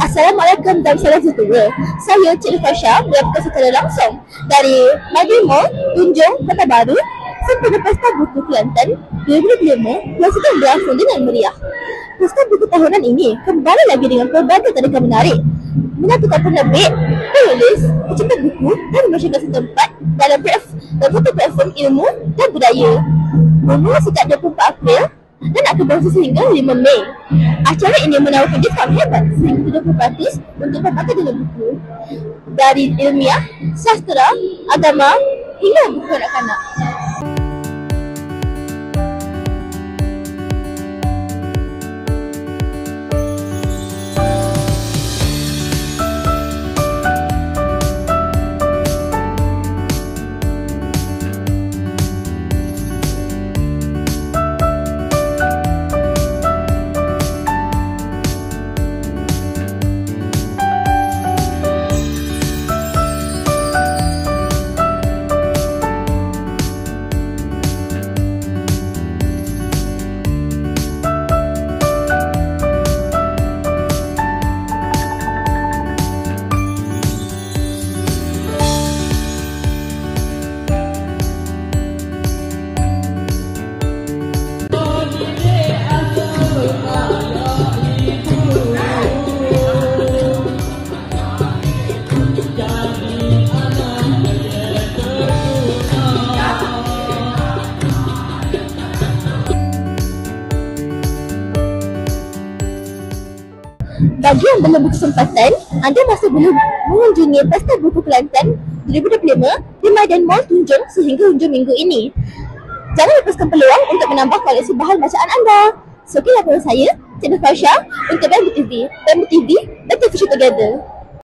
Assalamualaikum dan salam sejahtera. Saya Cik Fasha melaporkan secara langsung dari Madin Mall, Tunjung, Kota Baru sempena Pesta Buku Kelantan 2025 yang sedang berlangsung dengan meriah. Pesta buku tahunan ini kembali lagi dengan pelbagai tarikan menarik menyatukan penerbit, penulis, pecinta buku dan masyarakat setempat dalam satu platform ilmu dan budaya. Bermula sejak 24 April dan akan berlangsung sehingga 5 Mei. Acara ini menawarkan diskaun hebat sehingga 70% untuk pelbagai jenis buku dari ilmiah, sastra, agama hingga buku kanak-kanak. Bagi yang belum berkesempatan, anda masih boleh mengunjungi Pesta Buku Kelantan 2025 di Madin Mall Tunjung sehingga hujung minggu ini. Jangan lepaskan peluang untuk menambah koleksi bahan bacaan anda. Sekian laporan saya, Cik Fasha untuk Bamboo TV. Bamboo TV, better future together.